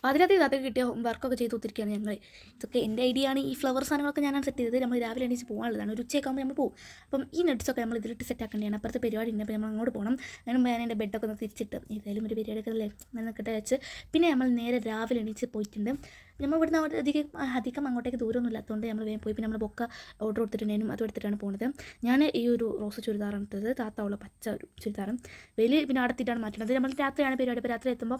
അതിനകത്ത് ഇതൊക്കെ കിട്ടിയ വർക്കൊക്കെ ചെയ്ത് ഒത്തിരിക്കുകയാണ് ഞങ്ങൾ. ഇതൊക്കെ എൻ്റെ ഐഡിയ ആണ്. ഈ ഫ്ലവർ സാധനങ്ങളൊക്കെ ഞാനാണ് സെറ്റ് ചെയ്തത്. നമ്മൾ രാവിലെ എണീച്ച് പോകാനുള്ളതാണ്. ഒരു ഉച്ചയൊക്കെ നമ്മൾ പോകും. അപ്പം ഈ നട്ട്സൊക്കെ നമ്മൾ ഇതിലിട്ട് സെറ്റ് ആക്കേണ്ടതാണ്. അപ്പുറത്തെ പരിപാടി ഉണ്ട്. അപ്പോൾ നമ്മൾ അങ്ങോട്ട് പോകണം. അതിന് മുമ്പ് ഞാൻ എൻ്റെ ബെഡൊക്കെ ഒന്ന് തിരിച്ചിട്ട് ഏതായാലും ഒരു പരിപാടിയൊക്കെ അല്ലേ നിൽക്കട്ടെ വെച്ച് പിന്നെ നമ്മൾ നേരെ രാവിലെ എണീച്ച് പോയിട്ടുണ്ട്. നമ്മൾ ഇവിടുന്ന് അധികം അങ്ങോട്ടേക്ക് ദൂരമൊന്നും ഇല്ലാത്തതുകൊണ്ട് നമ്മൾ വേഗം പോയി. പിന്നെ നമ്മൾ ബൊക്ക ഓർഡർ കൊടുത്തിട്ടുണ്ടായിരുന്നു. അതും എടുത്തിട്ടാണ് പോകുന്നത്. ഞാൻ ഈ ഒരു റോസ് ചുരിദാറാണ് എടുത്തത്. താത്താവുള്ള പച്ച ഒരു ചുരിദാറും വെയിൽ പിന്നെ അടുത്തിട്ടാണ് മാറ്റുന്നത്. നമ്മൾ രാത്രിയാണ് പരിപാടി. അപ്പോൾ രാത്രി എത്തുമ്പോൾ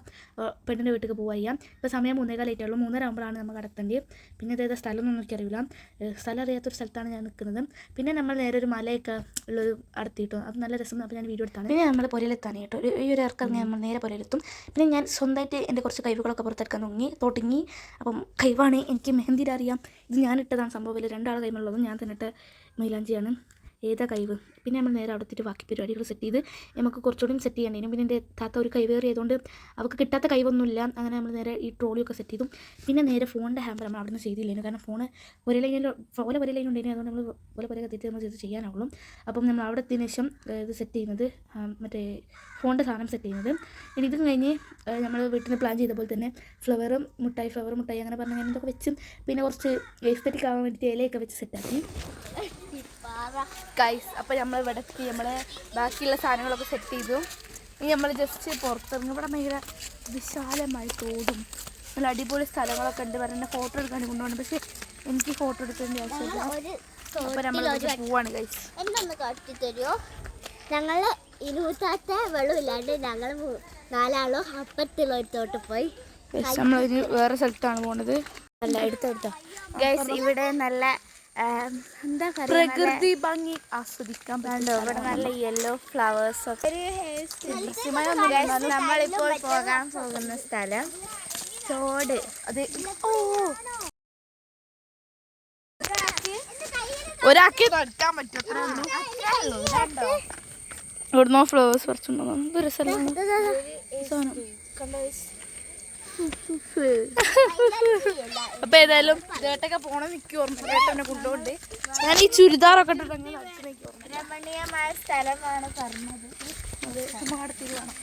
പെണ്ണിൻ്റെ വീട്ടിലേക്ക് പോവുക ചെയ്യാം. ഇപ്പോൾ സമയം 3:15 ആയിട്ടുള്ളൂ. 3:30 ആകുമ്പോഴാണ് നമുക്ക് കടത്തേണ്ടത്. പിന്നെ ഇതേതാ സ്ഥലമൊന്നും എനിക്കറിയില്ല. സ്ഥലം അറിയാത്തൊരു സ്ഥലത്താണ് ഞാൻ നിൽക്കുന്നത്. പിന്നെ നമ്മൾ നേരെ ഒരു മലയൊക്കെ ഉള്ളൊരു അടുത്തിട്ടോ അത് നല്ല രസം. അപ്പോൾ ഞാൻ വീഡിയോ എടുത്താണ്. പിന്നെ നമ്മൾ പുരയിലെത്താണ് കേട്ടോ. ഈ ഒരു ഇറക്കം നമ്മൾ നേരെ പുരയിലെത്തും. പിന്നെ ഞാൻ സ്വന്തമായിട്ട് എൻ്റെ കുറച്ച് കഴിവുകളൊക്കെ പുറത്തെടുക്കാൻ തുടങ്ങി. അപ്പം കഴിവാണ്. എനിക്ക് മെഹന്തിയിൽ അറിയാം. ഇത് ഞാനിട്ടതാണ് സംഭവം. 2 കൈമുള്ളതും ഞാൻ തന്നെ ഇട്ട മൈലാഞ്ചിയാണ്. ഏതാ കഴിവ്. പിന്നെ നമ്മൾ നേരെ അവിടുത്തെ ബാക്കി പരിപാടികൾ സെറ്റ് ചെയ്ത് നമുക്ക് കുറച്ചുകൂടി സെറ്റ് ചെയ്യേണ്ടതിനും. പിന്നെ എൻ്റെ താത്ത ഒരു കൈവേറിയതുകൊണ്ട് അവർക്ക് കിട്ടാത്ത കഴിവൊന്നുമില്ല. അങ്ങനെ നമ്മൾ നേരെ ഈ ട്രോളിയൊക്കെ സെറ്റ് ചെയ്തു. പിന്നെ നേരെ ഫോണിൻ്റെ ഹാമ്പർ നമ്മൾ അവിടെ നിന്ന് ചെയ്തില്ലായിരുന്നു. കാരണം ഫോൺ ഒരേ ലൈൻ ഉണ്ടായിരുന്നു. അതുകൊണ്ട് നമ്മൾ ഒരേ കത്തിയിട്ട് നമ്മൾ ഇത് ചെയ്യാനാവുള്ളൂ. അപ്പം നമ്മൾ അവിടെ എത്തിയതിനു ശേഷം ഇത് സെറ്റ് ചെയ്യുന്നത് മറ്റേ ഫോണിൻ്റെ സാധനം സെറ്റ് ചെയ്യുന്നത്. ഇനി ഇതും കഴിഞ്ഞ് നമ്മൾ വീട്ടിൽ നിന്ന് പ്ലാൻ ചെയ്ത പോലെ തന്നെ ഫ്ലവർ മുട്ടായി അങ്ങനെ പറഞ്ഞാൽ ഞാൻ ഇതൊക്കെ വെച്ചും പിന്നെ കുറച്ച് എസ്തെറ്റിക് ആവാൻ വേണ്ടിയിട്ട് ഇലയൊക്കെ വെച്ച് സെറ്റാക്കി ഗൈസ്. അപ്പോൾ നമ്മൾ ഇവിടെ എത്തി. നമ്മൾ ബാക്കിയുള്ള സാധനങ്ങളൊക്കെ സെറ്റ് ചെയ്തു. ഇനി നമ്മൾ ജസ്റ്റ് പുറത്തിറങ്ങി. ഇവിടെ ഭയങ്കര വിശാലമായി തോടും നല്ല അടിപൊളി സ്ഥലങ്ങളൊക്കെ ഉണ്ട്. പറഞ്ഞാൽ ഫോട്ടോ എടുക്കാൻ കൊണ്ടുപോകണം. പക്ഷേ എനിക്ക് ഫോട്ടോ എടുക്കേണ്ട ആവശ്യമില്ല. അപ്പോൾ നമ്മൾ പോവാണ് ഗൈസ്. എന്തൊന്ന് കാട്ടി തരുമോ? ഞങ്ങൾ ഇരുപത്താത്ത വെള്ളമില്ലാണ്ട് ഞങ്ങൾ 4 ആളും അപ്പുറത്തുള്ള ഒരു തോട്ട് പോയി. നമ്മളൊരു വേറെ സ്ഥലത്താണ് പോകുന്നത്. അല്ല എടുത്തോ ഗൈസ്. ഇവിടെ നല്ല എന്താ പ്രകൃതി ഭംഗി ആസ്വദിക്കാൻ പറ്റും. ഇവിടെ നല്ല യെല്ലോ ഫ്ലവേഴ്സ് ഒക്കെ. നമ്മളിപ്പോൾ പോകാൻ പോകുന്ന സ്ഥലം തോട്. അത് ഒരാൾക്ക് നടക്കാൻ പറ്റും. ഇവിടുന്ന് ഫ്ലവേഴ്സ് പറിച്ചുണ്ടോ എന്തൊരു സ്ഥലം. അപ്പൊ ഏതായാലും ചേട്ടൊക്കെ പോണം. എനിക്ക് ഓർമ്മ ചേട്ടനെ കൊണ്ടുപോണ്ട്. ഞാൻ ഈ ചുരിദാറൊക്കെ ഇട്ടിട്ട് രമണീയമായ സ്ഥലമാണ് പറഞ്ഞത്. അത് മാടത്തിൽ വേണം.